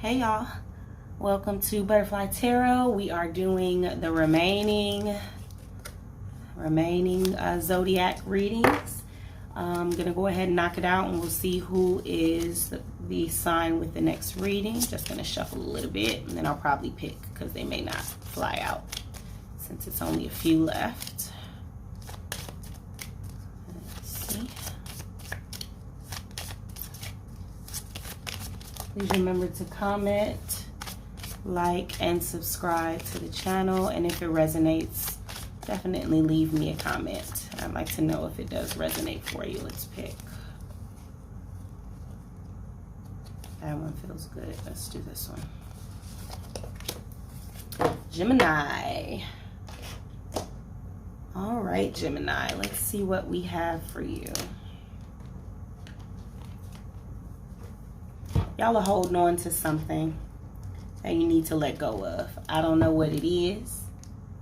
Hey y'all, welcome to Butterfly Tarot. We are doing the remaining zodiac readings. I'm gonna go ahead and knock it out and we'll see who is the sign with the next reading. Just gonna shuffle a little bit and then I'll probably pick because they may not fly out since it's only a few left. Let's see. Please remember to comment, like, and subscribe to the channel. And if it resonates, definitely leave me a comment. I'd like to know if it does resonate for you. Let's pick. That one feels good. Let's do this one. Gemini. All right, Gemini. Let's see what we have for you. Y'all are holding on to something that you need to let go of. I don't know what it is,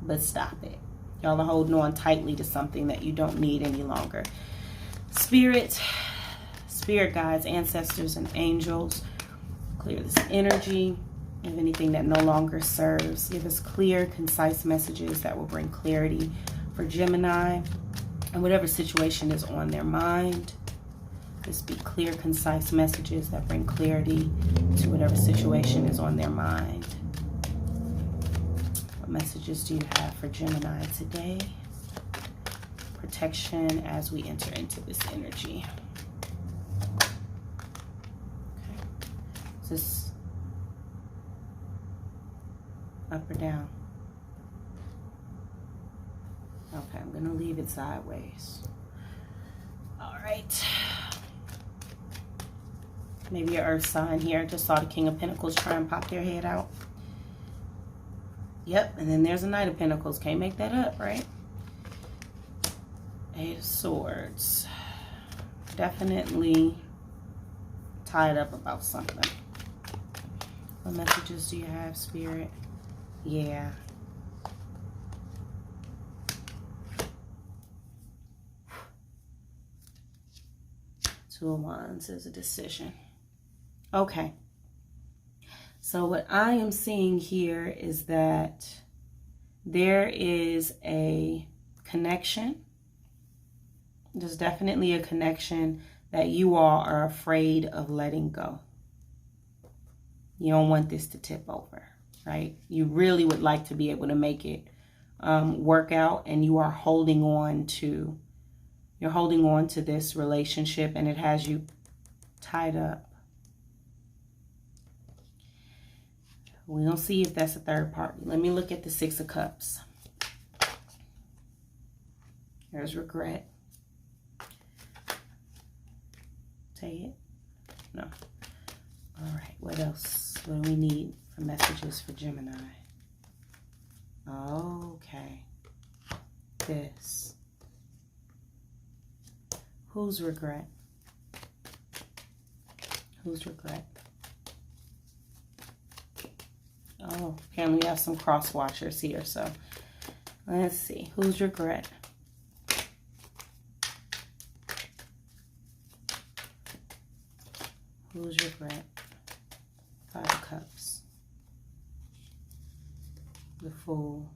but stop it. Y'all are holding on tightly to something that you don't need any longer. Spirit guides, ancestors, and angels, clear this energy of anything that no longer serves. Give us clear, concise messages that will bring clarity for Gemini and whatever situation is on their mind. Just be clear, concise messages that bring clarity to whatever situation is on their mind. What messages do you have for Gemini today? Protection as we enter into this energy. Okay. Is this up or down? Okay, I'm going to leave it sideways. All right. Maybe your earth sign here. I just saw the King of Pentacles try and pop their head out. Yep, and then there's a Knight of Pentacles. Can't make that up, right? Eight of Swords. Definitely tied up about something. What messages do you have, Spirit? Yeah. Two of Wands is a decision. Okay, so what I am seeing here is that there is a connection. There's definitely a connection that you all are afraid of letting go. You don't want this to tip over, right? You really would like to be able to make it work out, and you are holding on to this relationship, and it has you tied up. We're going to see if that's a third party. Let me look at the Six of Cups. There's regret. Take it? No. All right. What else? What do we need for messages for Gemini? Okay. This. Whose regret? Whose regret? Oh, apparently we have some cross watchers here, so let's see. Whose regret? Whose regret? Five of Cups. The Fool.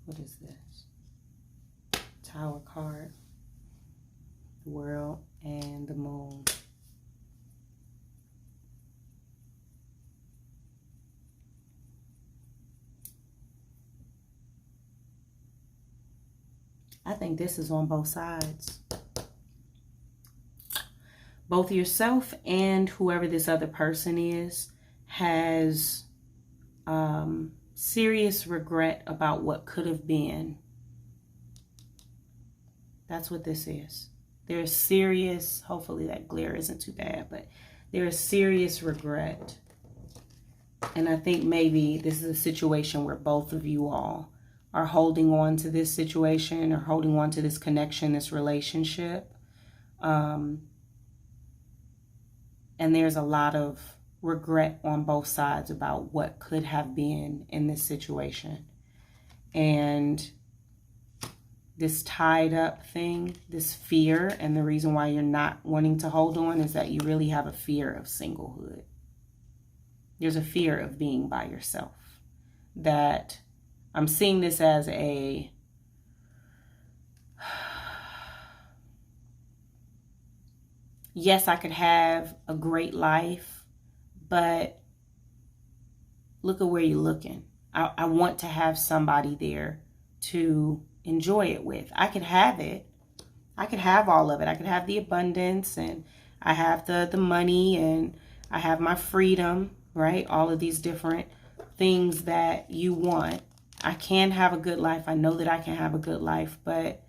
What is this? Tower card. The World and the Moon. I think this is on both sides. Both yourself and whoever this other person is has serious regret about what could have been. That's what this is. There's serious, hopefully that glare isn't too bad, but there is serious regret. And I think maybe this is a situation where both of you all are holding on to this situation or holding on to this connection, this relationship. And there's a lot of regret on both sides about what could have been in this situation. And this tied up thing, this fear, and the reason why you're not wanting to hold on is that you really have a fear of singlehood. There's a fear of being by yourself. That I'm seeing this as a yes, I could have a great life, but look at where you're looking. I want to have somebody there to enjoy it with. I could have it. I could have all of it. I could have the abundance, and I have the money, and I have my freedom, right? All of these different things that you want. I can have a good life. I know that I can have a good life, but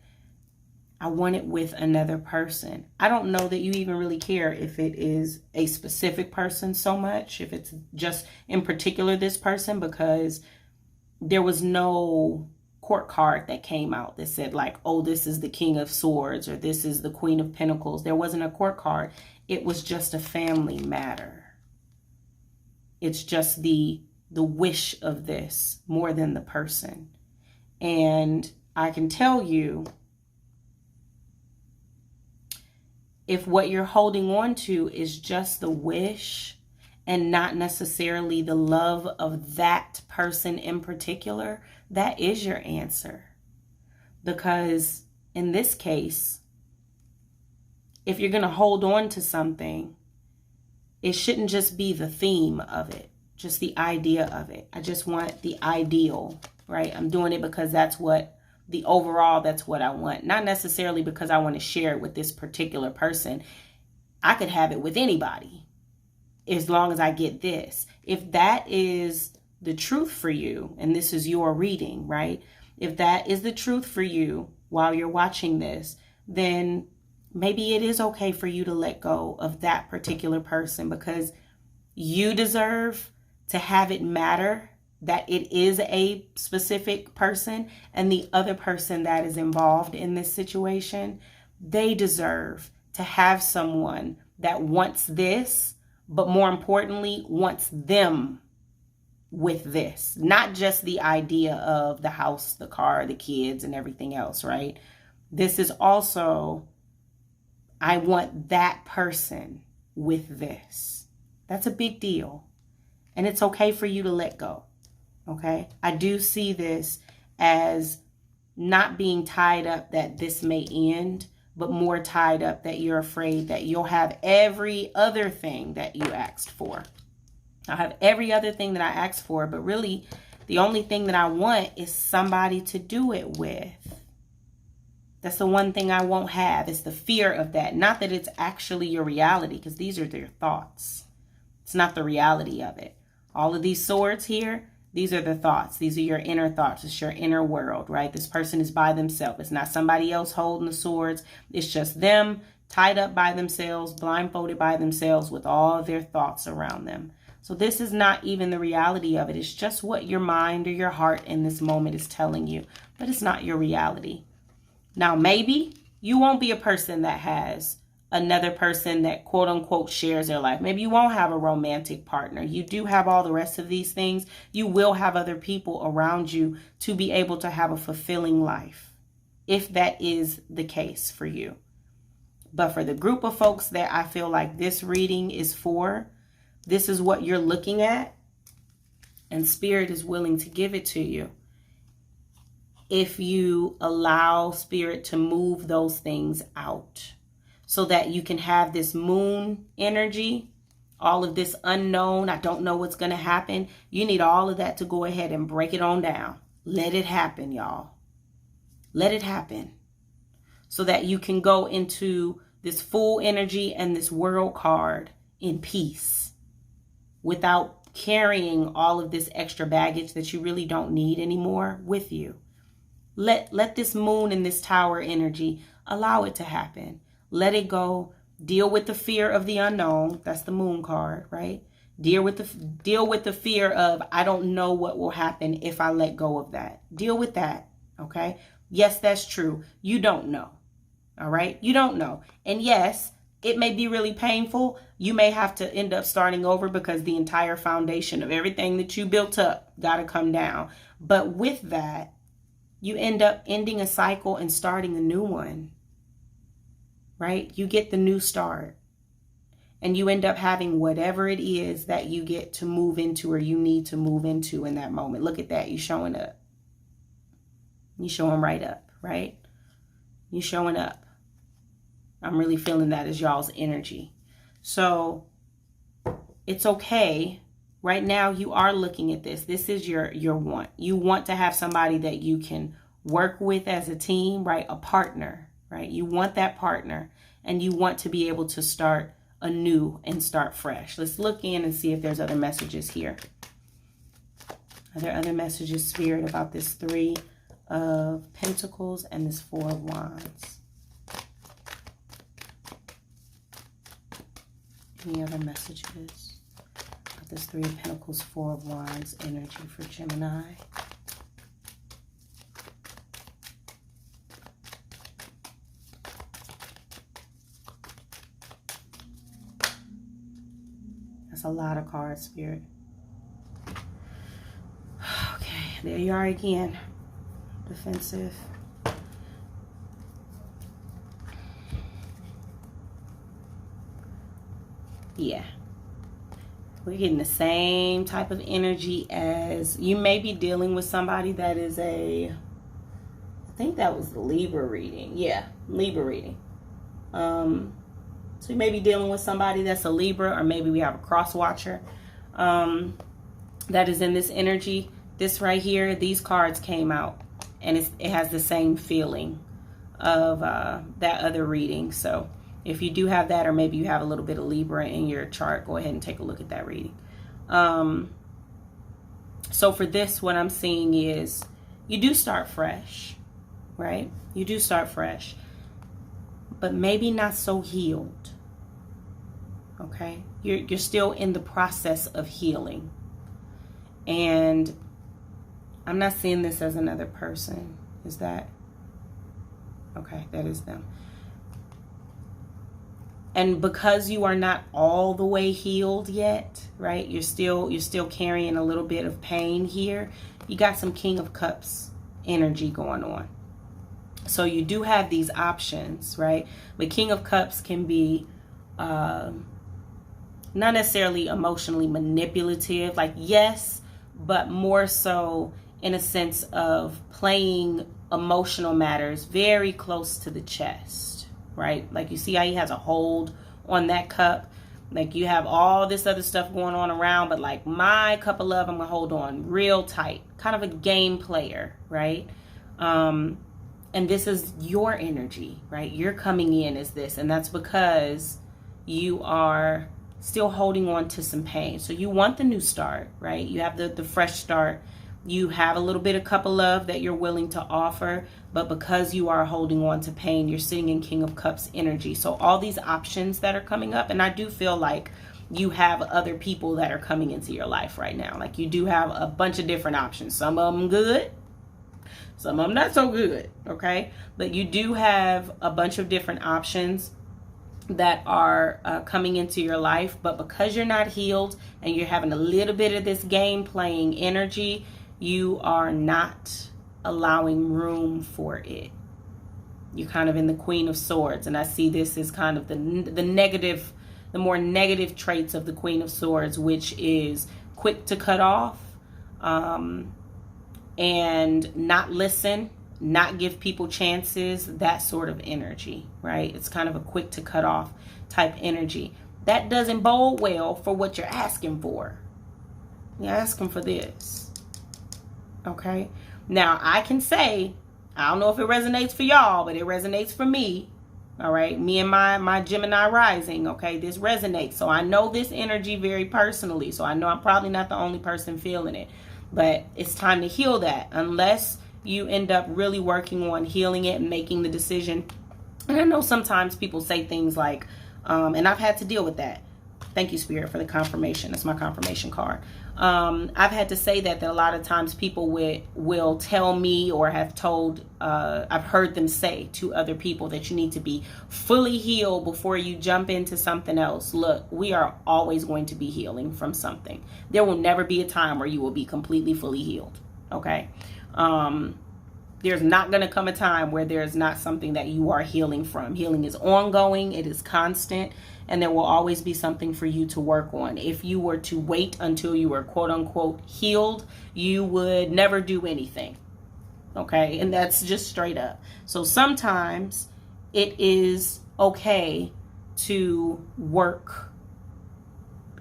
I want it with another person. I don't know that you even really care if it is a specific person so much, if it's just in particular this person, because there was no court card that came out that said like, oh, this is the King of Swords or this is the Queen of Pentacles. There wasn't a court card. It was just a family matter. It's just the wish of this more than the person. And I can tell you, if what you're holding on to is just the wish and not necessarily the love of that person in particular, that is your answer. Because in this case, if you're going to hold on to something, it shouldn't just be the theme of it, just the idea of it. I just want the ideal, right? I'm doing it because that's what the overall, that's what I want. Not necessarily because I want to share it with this particular person. I could have it with anybody as long as I get this. If that is the truth for you, and this is your reading, right? If that is the truth for you while you're watching this, then maybe it is okay for you to let go of that particular person, because you deserve to have it matter that it is a specific person, and the other person that is involved in this situation, they deserve to have someone that wants this, but more importantly, wants them with this. Not just the idea of the house, the car, the kids, and everything else, right? This is also, I want that person with this. That's a big deal. And it's okay for you to let go. Okay, I do see this as not being tied up that this may end, but more tied up that you're afraid that you'll have every other thing that you asked for. I'll have every other thing that I asked for, but really the only thing that I want is somebody to do it with. That's the one thing I won't have, is the fear of that. Not that it's actually your reality, because these are their thoughts. It's not the reality of it. All of these swords here, these are the thoughts. These are your inner thoughts. It's your inner world, right? This person is by themselves. It's not somebody else holding the swords. It's just them tied up by themselves, blindfolded by themselves with all their thoughts around them. So this is not even the reality of it. It's just what your mind or your heart in this moment is telling you, but it's not your reality. Now, maybe you won't be a person that has another person that quote unquote shares their life. Maybe you won't have a romantic partner. You do have all the rest of these things. You will have other people around you to be able to have a fulfilling life, if that is the case for you. But for the group of folks that I feel like this reading is for, this is what you're looking at, and Spirit is willing to give it to you. If you allow Spirit to move those things out, so that you can have this moon energy, all of this unknown, I don't know what's going to happen. You need all of that to go ahead and break it on down. Let it happen, y'all. Let it happen. So that you can go into this full energy and this world card in peace, without carrying all of this extra baggage that you really don't need anymore with you. Let this moon and this tower energy, allow it to happen. Let it go. Deal with the fear of the unknown. That's the moon card, right? Deal with the fear of, I don't know what will happen if I let go of that. Deal with that, okay? Yes, that's true. You don't know, all right? You don't know. And yes, it may be really painful. You may have to end up starting over, because the entire foundation of everything that you built up got to come down. But with that, you end up ending a cycle and starting a new one. Right? You get the new start. And you end up having whatever it is that you get to move into or you need to move into in that moment. Look at that. You're showing up. You're showing right up, right? You're showing up. I'm really feeling that as y'all's energy. So it's okay. Right now, you are looking at this. This is your want. You want to have somebody that you can work with as a team, right? A partner, right? You want that partner, and you want to be able to start anew and start fresh. Let's look in and see if there's other messages here. Are there other messages, Spirit, about this 3 of Pentacles and this 4 of Wands? Any other messages about this 3 of Pentacles, 4 of Wands energy for Gemini? That's a lot of cards, Spirit. Okay, there you are again. Defensive. Yeah. We're getting the same type of energy as you may be dealing with somebody that is I think that was the Libra reading. Yeah, Libra reading. So you may be dealing with somebody that's a Libra, or maybe we have a cross watcher that is in this energy. This right here, these cards came out, and it has the same feeling of that other reading. So if you do have that, or maybe you have a little bit of Libra in your chart, go ahead and take a look at that reading. So for this, what I'm seeing is you do start fresh, right? You do start fresh, but maybe not so healed. Okay, you're still in the process of healing, and I'm not seeing this as another person. Is that okay? That is them. And because you are not all the way healed yet, right? You're still carrying a little bit of pain here. You got some King of Cups energy going on. So you do have these options, right? But King of Cups can be not necessarily emotionally manipulative, like yes, but more so in a sense of playing emotional matters very close to the chest, right? Like you see how he has a hold on that cup. Like you have all this other stuff going on around, but like my cup of love, I'm gonna hold on real tight, kind of a game player, right? And this is your energy, right? You're coming in as this, and that's because you are still holding on to some pain. So you want the new start, right? You have the fresh start. You have a little bit of cup of love that you're willing to offer, but because you are holding on to pain, you're sitting in King of Cups energy. So all these options that are coming up, and I do feel like you have other people that are coming into your life right now. Like you do have a bunch of different options. Some of them good, some of them not so good, okay? But you do have a bunch of different options that are coming into your life, but because you're not healed and you're having a little bit of this game playing energy, you are not allowing room for it. You're kind of in the Queen of Swords, and I see this as kind of the negative, the more negative traits of the Queen of Swords, which is quick to cut off, and not listen, not give people chances, that sort of energy, right? It's kind of a quick to cut off type energy. That doesn't bode well for what you're asking for. You're asking for this, okay? Now, I can say, I don't know if it resonates for y'all, but it resonates for me, all right? Me and my Gemini rising, okay? This resonates. So I know this energy very personally, so I know I'm probably not the only person feeling it, but it's time to heal that unless you end up really working on healing it and making the decision. And I know sometimes people say things like, and I've had to deal with that. Thank you, Spirit, for the confirmation. That's my confirmation card. I've had to say that a lot of times people will tell me or have told, I've heard them say to other people that you need to be fully healed before you jump into something else. Look, we are always going to be healing from something. There will never be a time where you will be completely fully healed. Okay. There's not going to come a time where there's not something that you are healing from. Healing is ongoing. It is constant. and there will always be something for you to work on. If you were to wait until you were quote unquote healed, you would never do anything. Okay, and that's just straight up. So sometimes it is okay to work,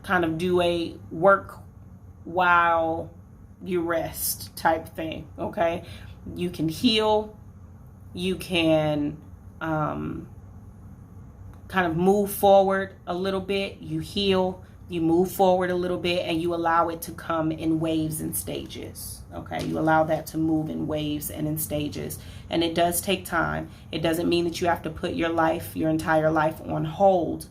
kind of do a work while you rest type thing. Okay, you can heal, you can kind of move forward a little bit. You heal, you move forward a little bit, and you allow it to come in waves and stages. Okay, you allow that to move in waves and in stages, and it does take time. It doesn't mean that you have to put your life, your entire life, on hold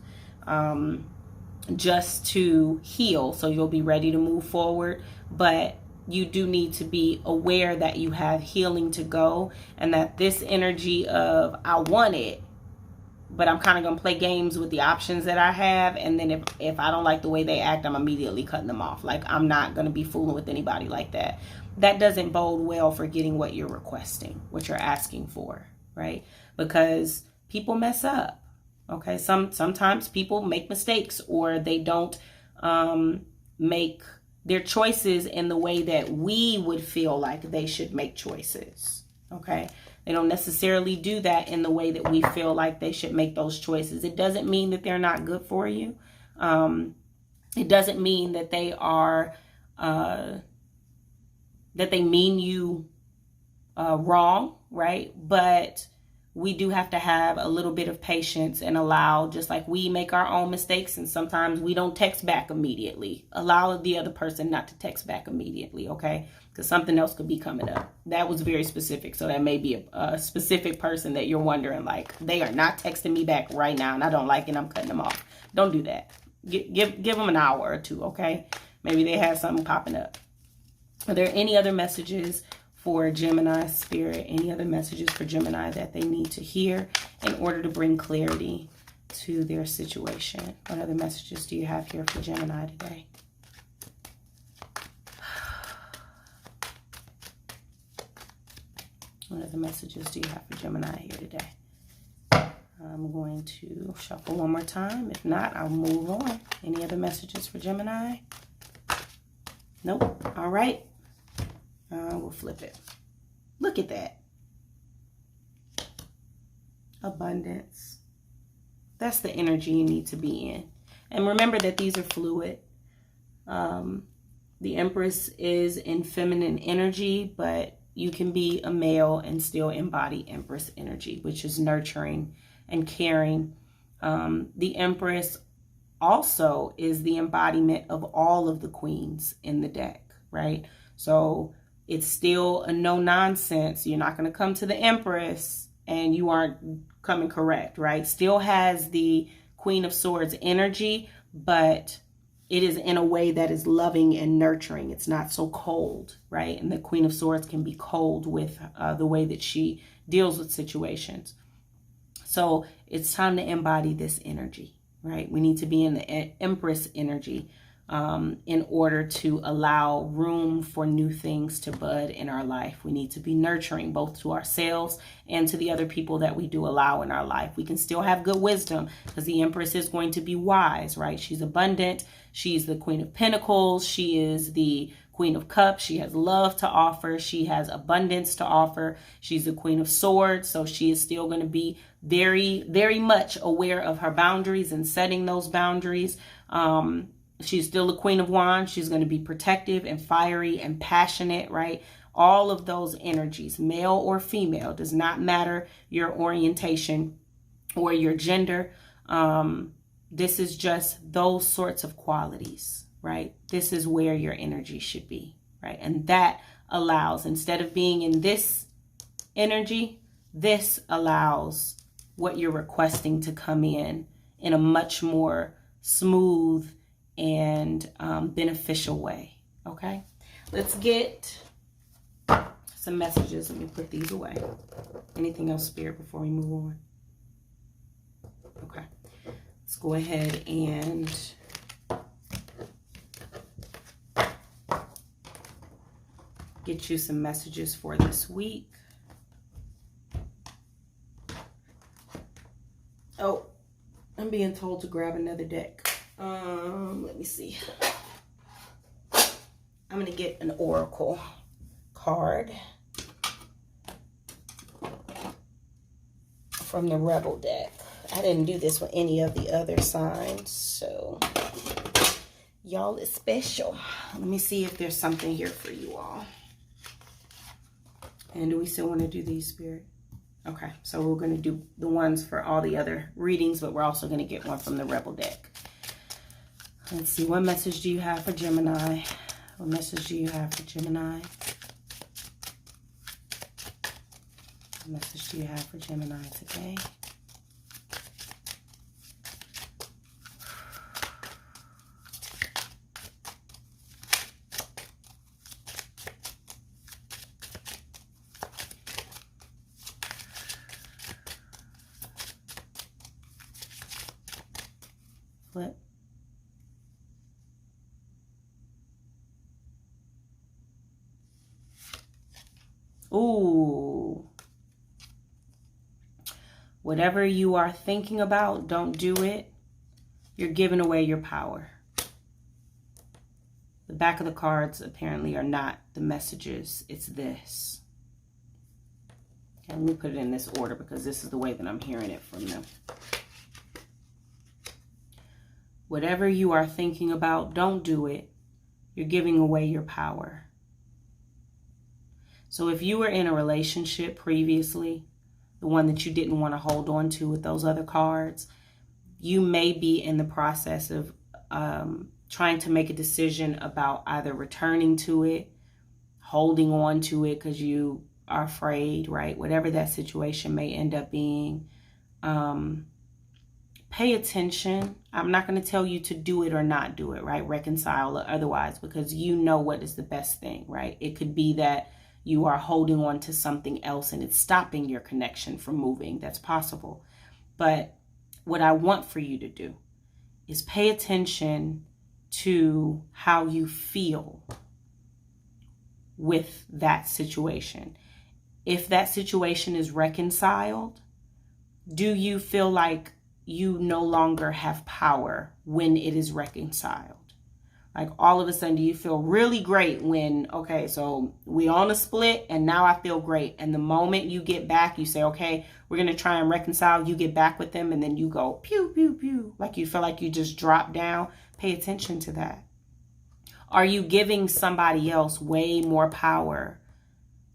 just to heal, so you'll be ready to move forward. But you do need to be aware that you have healing to go, and that this energy of I want it, but I'm kind of going to play games with the options that I have. And then if I don't like the way they act, I'm immediately cutting them off. Like, I'm not going to be fooling with anybody like that. That doesn't bode well for getting what you're requesting, what you're asking for, right? Because people mess up. Okay. Sometimes people make mistakes, or they don't make their choices in the way that we would feel like they should make choices. Okay. They don't necessarily do that in the way that we feel like they should make those choices. It doesn't mean that they're not good for you. It doesn't mean that they are, that they mean you wrong, right? But we do have to have a little bit of patience and allow, just like we make our own mistakes and sometimes we don't text back immediately, allow the other person not to text back immediately, okay? Because something else could be coming up. That was very specific, so that may be a specific person that you're wondering, like, they are not texting me back right now and I don't like it, I'm cutting them off. Don't do that. Give them an hour or two, okay? Maybe they have something popping up. Are there any other messages for Gemini spirit? Any other messages for Gemini that they need to hear in order to bring clarity to their situation? What other messages do you have here for Gemini today? What other messages do you have for Gemini here today? I'm going to shuffle one more time. If not, I'll move on. Any other messages for Gemini? Nope. All right. We'll flip it. Look at that. Abundance. That's the energy you need to be in. And remember that these are fluid. The Empress is in feminine energy, but you can be a male and still embody Empress energy, which is nurturing and caring. The Empress also is the embodiment of all of the queens in the deck, right? So it's still a no nonsense. You're not going to come to the Empress and you aren't coming correct, right? Still has the Queen of Swords energy, but it is in a way that is loving and nurturing. It's not so cold, right? And the Queen of Swords can be cold with the way that she deals with situations. So it's time to embody this energy, right? We need to be in the Empress energy in order to allow room for new things to bud in our life. We need to be nurturing both to ourselves and to the other people that we do allow in our life. We can still have good wisdom because the Empress is going to be wise, right? She's abundant. She's the Queen of Pentacles. She is the Queen of Cups. She has love to offer. She has abundance to offer. She's the Queen of Swords. So she is still going to be very, very much aware of her boundaries and setting those boundaries. She's still the Queen of Wands. She's going to be protective and fiery and passionate, right? All of those energies, male or female, does not matter your orientation or your gender. This is just those sorts of qualities, right? This is where your energy should be, right? And that allows, instead of being in this energy, this allows what you're requesting to come in a much more smooth and beneficial way. Okay, let's get some messages. Let me put these away. Anything else, Spirit, before we move on? Okay, let's go ahead and get you some messages for this week. Oh, I'm being told to grab another deck. Let me see. I'm going to get an oracle card from the Rebel deck. I didn't do this with any of the other signs, so y'all is special. Let me see if there's something here for you all. And do we still want to do these, Spirit? Okay, so we're going to do the ones for all the other readings, but we're also going to get one from the Rebel deck. Let's see, what message do you have for Gemini? What message do you have for Gemini? What message do you have for Gemini today? Flip. Ooh. Whatever you are thinking about, don't do it. You're giving away your power. The back of the cards apparently are not the messages. It's this. Okay, let me put it in this order because this is the way that I'm hearing it from them. Whatever you are thinking about, don't do it. You're giving away your power. So if you were in a relationship previously, the one that you didn't want to hold on to with those other cards, you may be in the process of trying to make a decision about either returning to it, holding on to it because you are afraid, right? Whatever that situation may end up being. Pay attention. I'm not going to tell you to do it or not do it, right? Reconcile or otherwise, because you know what is the best thing, right? It could be that you are holding on to something else and it's stopping your connection from moving. That's possible. But what I want for you to do is pay attention to how you feel with that situation. If that situation is reconciled, do you feel like you no longer have power when it is reconciled? Like all of a sudden, do you feel really great when, okay, so we on a split and now I feel great. And the moment you get back, you say, okay, we're going to try and reconcile. You get back with them and then you go pew, pew, pew. Like you feel like you just drop down. Pay attention to that. Are you giving somebody else way more power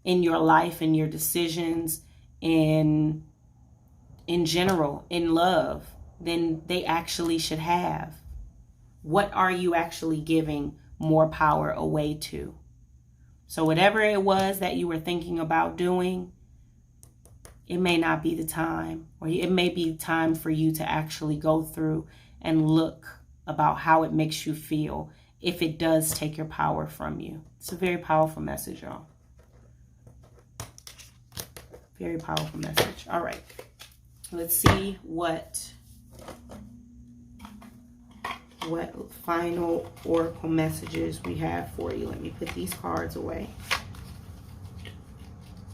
in your life, in your decisions, in general, in love, than they actually should have? What are you actually giving more power away to? So whatever it was that you were thinking about doing, it may not be the time, or it may be time for you to actually go through and look about how it makes you feel if it does take your power from you. It's a very powerful message, y'all. Very powerful message. All right. Let's see what final oracle messages we have for you. Let me put these cards away.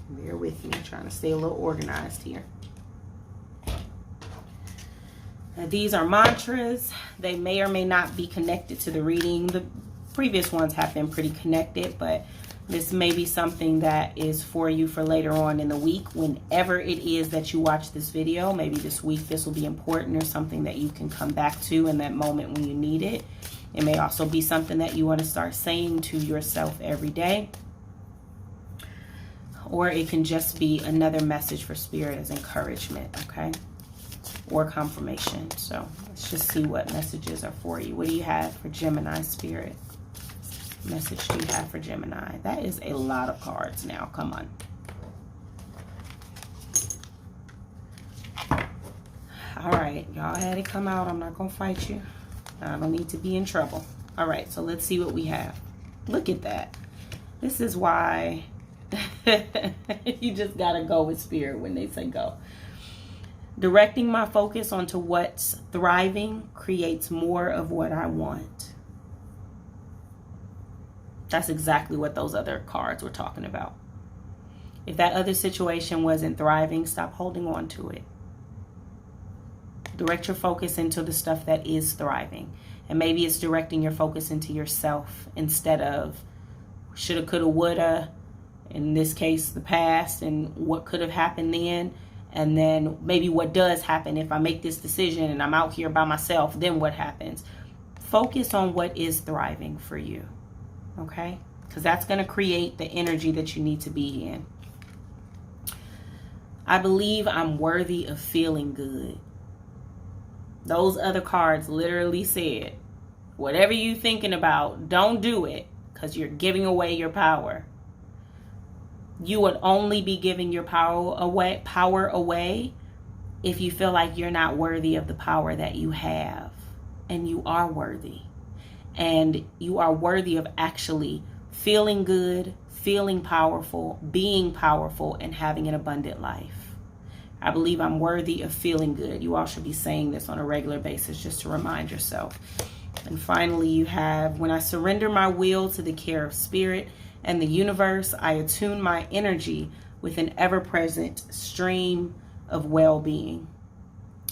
Bear with me. I'm trying to stay a little organized here. Now, these are mantras. They may or may not be connected to the reading. The previous ones have been pretty connected, but this may be something that is for you for later on in the week, whenever it is that you watch this video. Maybe this week this will be important or something that you can come back to in that moment when you need it. It may also be something that you want to start saying to yourself every day. Or it can just be another message for Spirit as encouragement, okay? Or confirmation. So let's just see what messages are for you. What do you have for Gemini, Spirit? Message do you have for Gemini? That is a lot of cards now. Come on. All right. Y'all had it come out. I'm not going to fight you. I don't need to be in trouble. All right. So let's see what we have. Look at that. This is why you just got to go with Spirit when they say go. Directing my focus onto what's thriving creates more of what I want. That's exactly what those other cards were talking about. If that other situation wasn't thriving, stop holding on to it. Direct your focus into the stuff that is thriving. And maybe it's directing your focus into yourself instead of shoulda, coulda, woulda, in this case, the past and what could have happened then. And then maybe what does happen if I make this decision and I'm out here by myself, then what happens? Focus on what is thriving for you, okay? Because that's going to create the energy that you need to be in. I believe I'm worthy of feeling good. Those other cards literally said, whatever you're thinking about, don't do it because you're giving away your power. You would only be giving your power away if you feel like you're not worthy of the power that you have. And you are worthy. And you are worthy of actually feeling good, feeling powerful, being powerful, and having an abundant life. I believe I'm worthy of feeling good. You all should be saying this on a regular basis just to remind yourself. And finally, you have, when I surrender my will to the care of spirit and the universe, I attune my energy with an ever-present stream of well-being.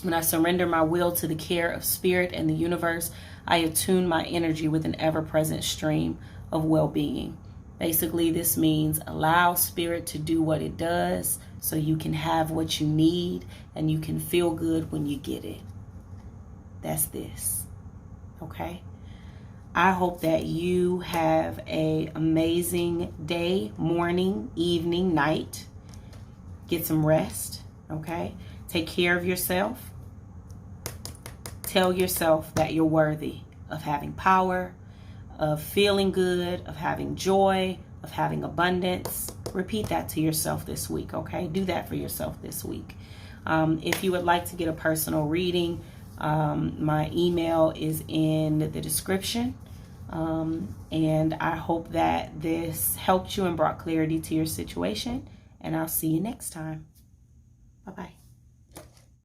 When I surrender my will to the care of spirit and the universe, I attune my energy with an ever-present stream of well-being. Basically, this means allow spirit to do what it does so you can have what you need and you can feel good when you get it. That's this. Okay? I hope that you have an amazing day, morning, evening, night. Get some rest. Okay? Take care of yourself. Tell yourself that you're worthy of having power, of feeling good, of having joy, of having abundance. Repeat that to yourself this week, okay? Do that for yourself this week. If you would like to get a personal reading, my email is in the description. And I hope that this helped you and brought clarity to your situation. And I'll see you next time. Bye-bye.